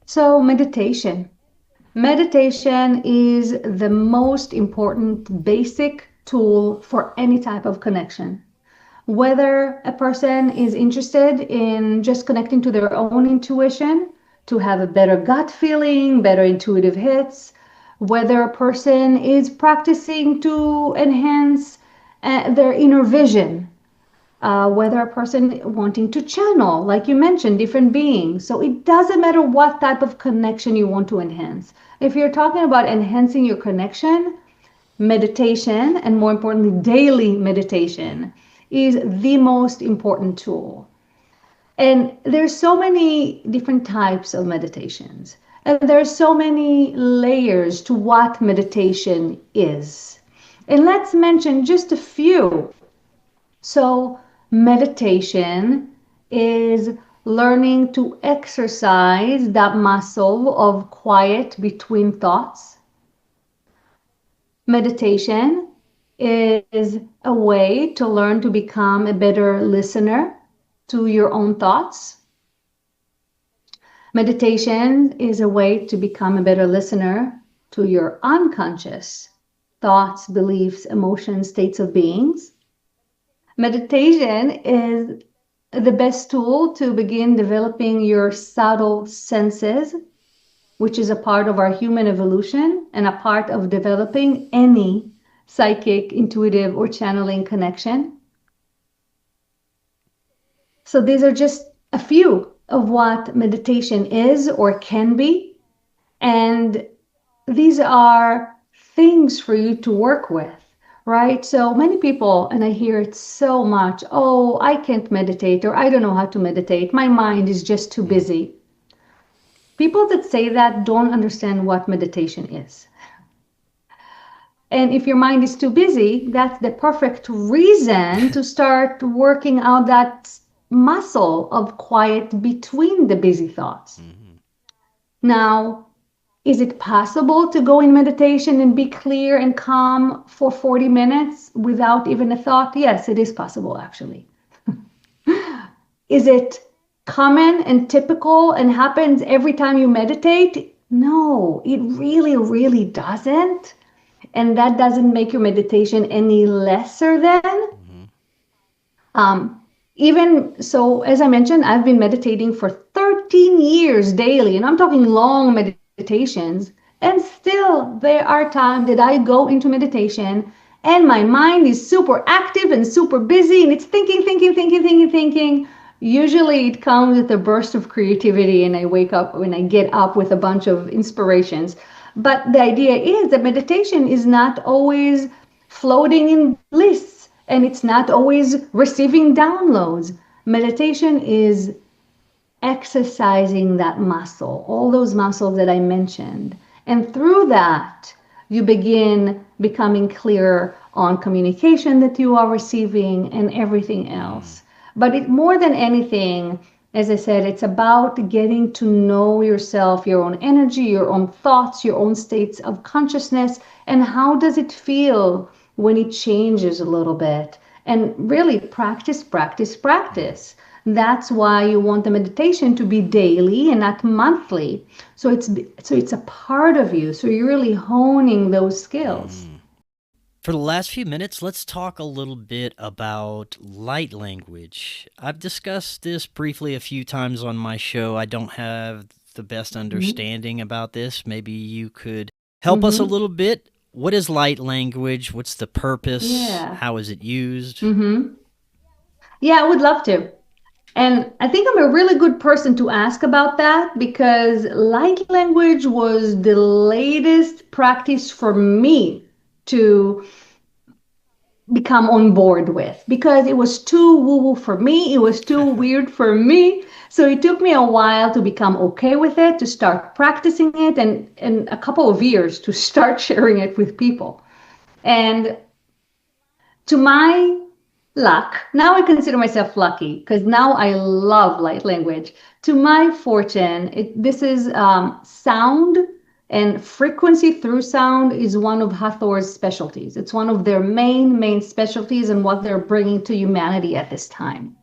C: So meditation. Meditation is the most important basic tool for any type of connection. Whether a person is interested in just connecting to their own intuition, to have a better gut feeling, better intuitive hits, whether a person is practicing to enhance their inner vision, whether a person wanting to channel, like you mentioned, different beings. So it doesn't matter what type of connection you want to enhance. If you're talking about enhancing your connection, meditation, and more importantly, daily meditation, is the most important tool. And there's so many different types of meditations. And there's so many layers to what meditation is. And let's mention just a few. So meditation is learning to exercise that muscle of quiet between thoughts. Meditation is a way to learn to become a better listener to your own thoughts. Meditation is a way to become a better listener to your unconscious thoughts, beliefs, emotions, states of beings. Meditation is the best tool to begin developing your subtle senses, which is a part of our human evolution and a part of developing any psychic, intuitive, or channeling connection. So these are just a few of what meditation is or can be. And these are things for you to work with, right? So many people, and I hear it so much, oh, I can't meditate, or I don't know how to meditate. My mind is just too busy. People that say that don't understand what meditation is. And if your mind is too busy, that's the perfect reason to start working out that muscle of quiet between the busy thoughts. Now, is it possible to go in meditation and be clear and calm for 40 minutes without even a thought? Yes, it is possible, actually. Is it common and typical and happens every time you meditate? No, it really, really doesn't. And that doesn't make your meditation any lesser than. Even so, as I mentioned, I've been meditating for 13 years daily, and I'm talking long meditations. And still, there are times that I go into meditation and my mind is super active and super busy, and it's thinking. Usually it comes with a burst of creativity, and I wake up when I get up with a bunch of inspirations. But the idea is that meditation is not always floating in bliss, and it's not always receiving downloads. Meditation is exercising that muscle, all those muscles that I mentioned. And through that, you begin becoming clear on communication that you are receiving and everything else. But more than anything, As I said, it's about getting to know yourself, your own energy, your own thoughts, your own states of consciousness, and how does it feel when it changes a little bit. And really practice, practice, practice. That's why you want the meditation to be daily and not monthly. So it's a part of you. So you're really honing those skills.
B: For the last few minutes, let's talk a little bit about light language. I've discussed this briefly a few times on my show. I don't have the best understanding about this. Maybe you could help us a little bit. What is light language? What's the purpose?
C: Yeah.
B: How is it used?
C: Yeah, I would love to. And I think I'm a really good person to ask about that because light language was the latest practice for me to become on board with because it was too woo-woo for me. It was too weird for me. So it took me a while to become okay with it, to start practicing it, and a couple of years to start sharing it with people. And to my luck, now I consider myself lucky because now I love light language. To my fortune, this is sound and frequency through sound is one of Hathor's specialties. It's one of their main specialties and what they're bringing to humanity at this time.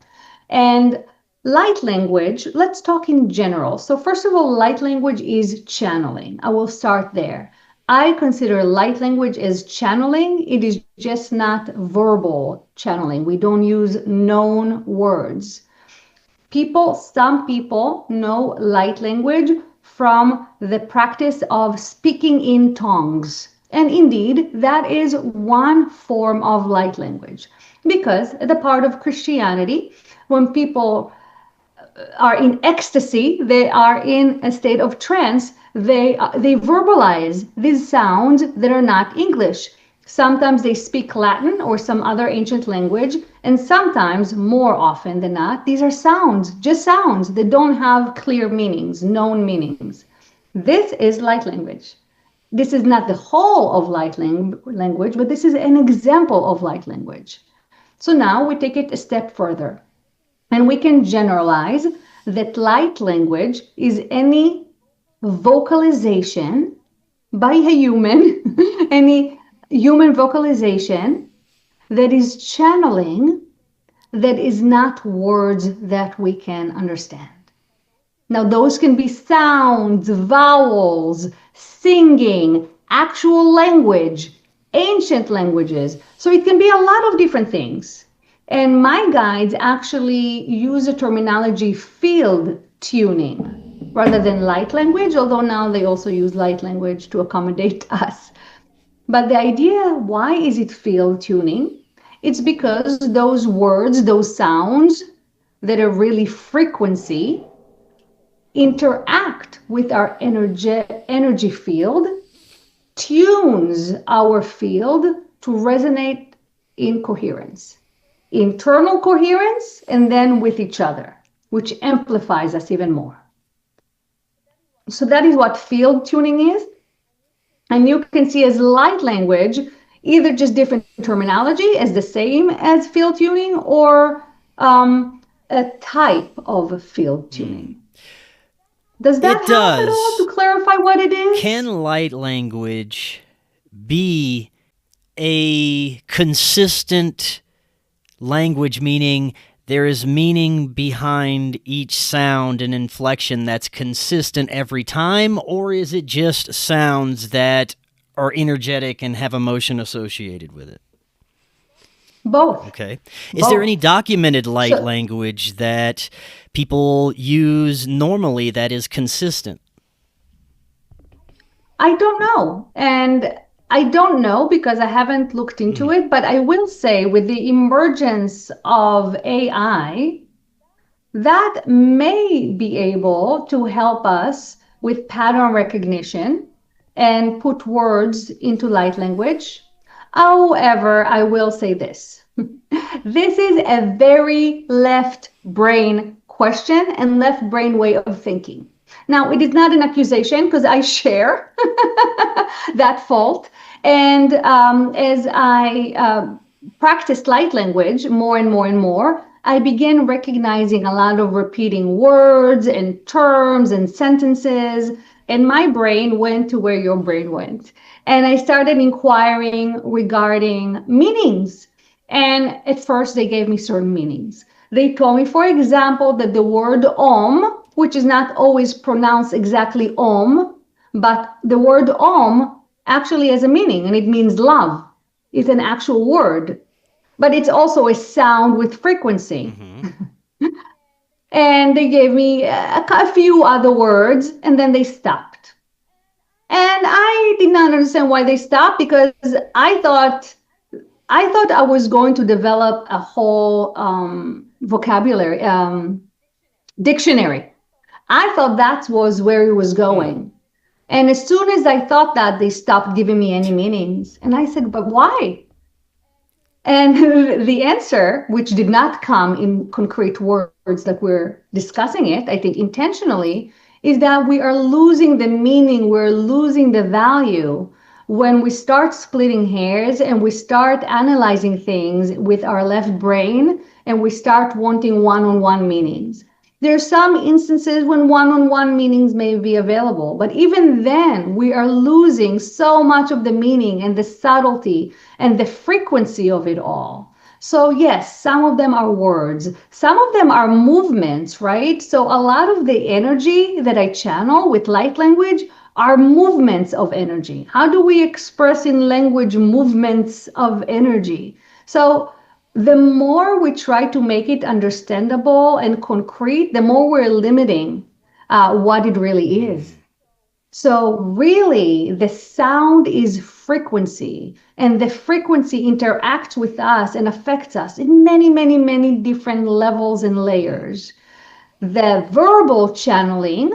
C: And light language, let's talk in general. So first of all, light language is channeling. I will start there. I consider light language as channeling. It is just not verbal channeling. We don't use known words. Some people know light language from the practice of speaking in tongues. And indeed, that is one form of light language. Because the part of Christianity, when people are in ecstasy, they are in a state of trance, they verbalize these sounds that are not English. Sometimes they speak Latin or some other ancient language, and sometimes, more often than not, these are sounds, just sounds that don't have clear meanings, known meanings. This is light language. This is not the whole of light language, but this is an example of light language. So now we take it a step further, and we can generalize that light language is any vocalization by a human, any human vocalization that is channeling, that is not words that we can understand. Now, those can be sounds, vowels, singing, actual language, ancient languages. So it can be a lot of different things. And my guides actually use a terminology field tuning rather than light language, although now they also use light language to accommodate us. But the idea, why is it field tuning? It's because those words, those sounds that are really frequency interact with our energy field, tunes our field to resonate in coherence, internal coherence, and then with each other, which amplifies us even more. So that is what field tuning is. And you can see as light language, either just different terminology as the same as field tuning or a type of field tuning. Does that help at all to clarify what it is?
B: Can light language be a consistent language, meaning there is meaning behind each sound and inflection that's consistent every time, or is it just sounds that are energetic and have emotion associated with it?
C: Both.
B: Okay. Is there any documented light language that people use normally that is consistent?
C: I don't know. And I don't know because I haven't looked into it, but I will say with the emergence of AI, that may be able to help us with pattern recognition and put words into light language. However, I will say this. This is a very left brain question and left brain way of thinking. Now, it is not an accusation because I share that fault. And as I practiced light language more and more and more, I began recognizing a lot of repeating words and terms and sentences, and my brain went to where your brain went. And I started inquiring regarding meanings. And at first, they gave me certain meanings. They told me, for example, that the word om, which is not always pronounced exactly om, but the word om actually has a meaning, and it means love. It's an actual word, but it's also a sound with frequency. And they gave me a few other words, and then they stopped. And I did not understand why they stopped, because I thought I was going to develop a whole vocabulary dictionary. I thought that was where it was going. And as soon as I thought that, they stopped giving me any meanings. And I said, but why? And the answer, which did not come in concrete words like we're discussing it, I think intentionally, is that we are losing the meaning, we're losing the value when we start splitting hairs and we start analyzing things with our left brain and we start wanting one-on-one meanings. There are some instances when one-on-one meanings may be available, but even then we are losing so much of the meaning and the subtlety and the frequency of it all. So yes, some of them are words, some of them are movements, right? So a lot of the energy that I channel with light language are movements of energy. How do we express in language movements of energy? So the more we try to make it understandable and concrete, the more we're limiting what it really is. So really, the sound is frequency, and the frequency interacts with us and affects us in many, many, many different levels and layers. The verbal channeling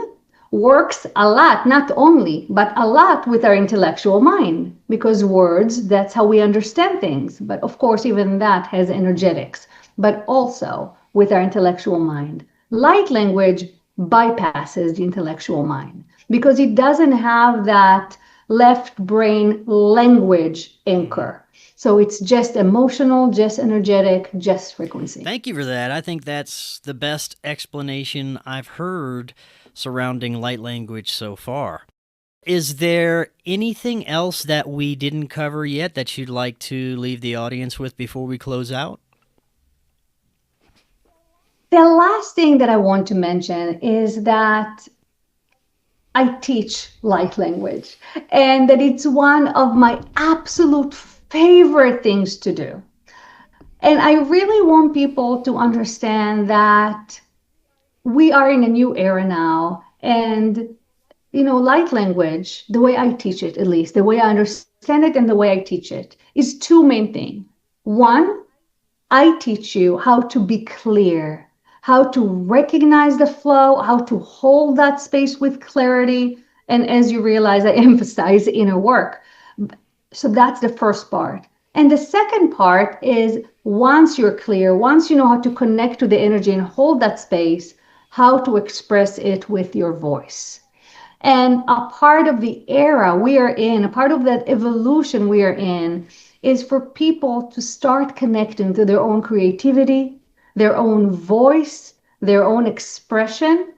C: works a lot, not only, but a lot with our intellectual mind, because words, that's how we understand things. But of course, even that has energetics, but also with our intellectual mind. Light language bypasses the intellectual mind because it doesn't have that left brain language anchor. So it's just emotional, just energetic, just frequency.
B: Thank you for that. I think that's the best explanation I've heard surrounding light language so far. Is there anything else that we didn't cover yet that you'd like to leave the audience with before we close out?
C: The last thing that I want to mention is that I teach light language and that it's one of my absolute favorite things to do. And I really want people to understand that we are in a new era now. And, light language, the way I teach it, at least, the way I understand it and the way I teach it, is two main things. One, I teach you how to be clear, how to recognize the flow, how to hold that space with clarity. And as you realize, I emphasize inner work. So that's the first part. And the second part is once you're clear, once you know how to connect to the energy and hold that space, how to express it with your voice. And a part of the era we are in, a part of that evolution we are in, is for people to start connecting to their own creativity, their own voice, their own expression.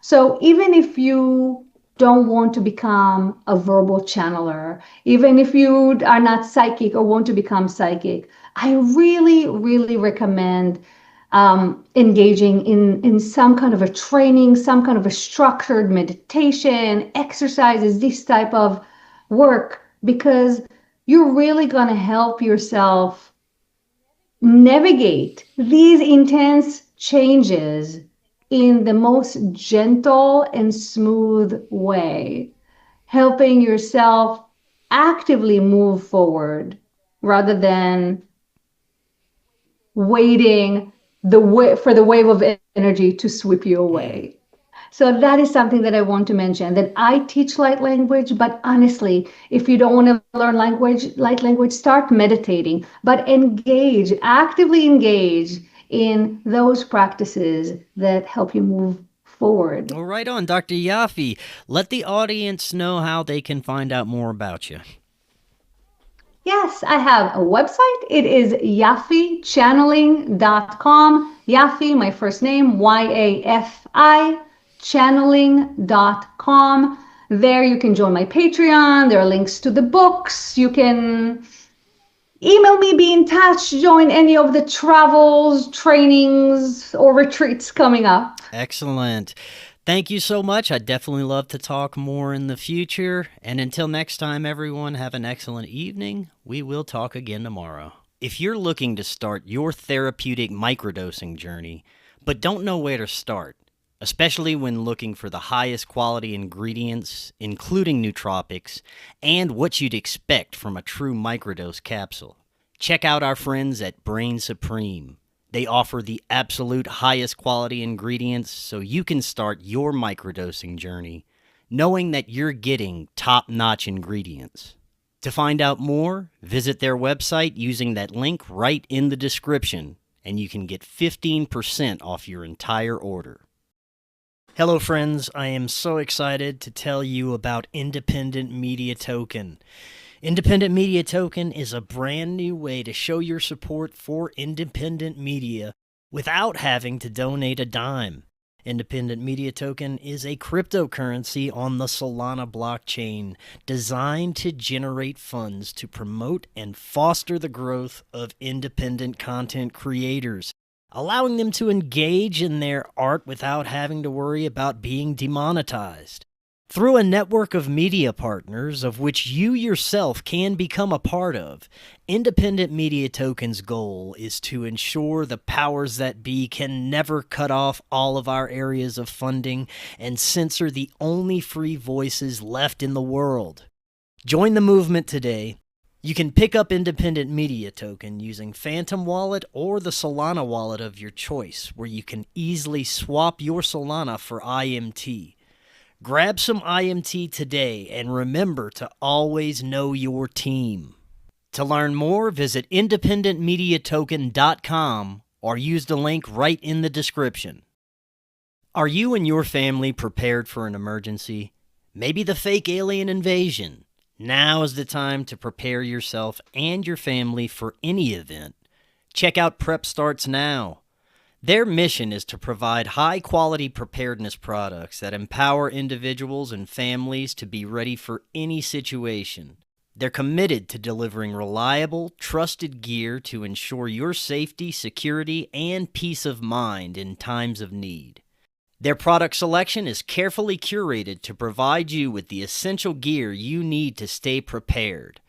C: So even if you don't want to become a verbal channeler, even if you are not psychic or want to become psychic, I really, really recommend engaging in some kind of a training, some kind of a structured meditation, exercises, this type of work, because you're really going to help yourself navigate these intense changes in the most gentle and smooth way, helping yourself actively move forward rather than waiting for the wave of energy to sweep you away. So that is something that I want to mention, that I teach light language, but honestly, if you don't want to learn light language, start meditating, but actively engage in those practices that help you move forward.
B: Well, right on, Dr. Yafi. Let the audience know how they can find out more about you.
C: Yes, I have a website. It is yafichanneling.com. Yafi, my first name, Yafi, channeling.com. There you can join my Patreon. There are links to the books. You can email me, be in touch, join any of the travels, trainings, or retreats coming up.
B: Excellent. Thank you so much. I'd definitely love to talk more in the future. And until next time, everyone, have an excellent evening. We will talk again tomorrow. If you're looking to start your therapeutic microdosing journey, but don't know where to start, especially when looking for the highest quality ingredients, including nootropics, and what you'd expect from a true microdose capsule, check out our friends at Brainsupreme. They offer the absolute highest quality ingredients so you can start your microdosing journey knowing that you're getting top-notch ingredients. To find out more, visit their website using that link right in the description, and you can get 15% off your entire order. Hello friends, I am so excited to tell you about Independent Media Token. Independent Media Token is a brand new way to show your support for independent media without having to donate a dime. Independent Media Token is a cryptocurrency on the Solana blockchain designed to generate funds to promote and foster the growth of independent content creators, allowing them to engage in their art without having to worry about being demonetized. Through a network of media partners, of which you yourself can become a part of, Independent Media Token's goal is to ensure the powers that be can never cut off all of our areas of funding and censor the only free voices left in the world. Join the movement today. You can pick up Independent Media Token using Phantom Wallet or the Solana wallet of your choice, where you can easily swap your Solana for IMT. Grab some IMT today and remember to always know your team. To learn more, visit independentmediatoken.com or use the link right in the description. Are you and your family prepared for an emergency? Maybe the fake alien invasion? Now is the time to prepare yourself and your family for any event. Check out Prep Starts Now. Their mission is to provide high-quality preparedness products that empower individuals and families to be ready for any situation. They're committed to delivering reliable, trusted gear to ensure your safety, security, and peace of mind in times of need. Their product selection is carefully curated to provide you with the essential gear you need to stay prepared.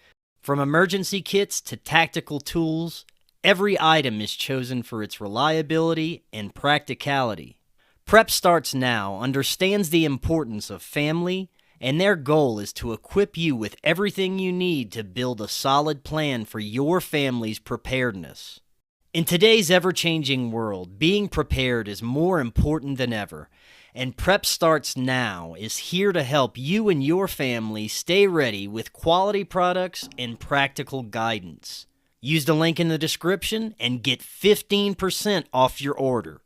B: From emergency kits to tactical tools, every item is chosen for its reliability and practicality. Prep Starts Now understands the importance of family, and their goal is to equip you with everything you need to build a solid plan for your family's preparedness. In today's ever-changing world, being prepared is more important than ever, and Prep Starts Now is here to help you and your family stay ready with quality products and practical guidance. Use the link in the description and get 15% off your order.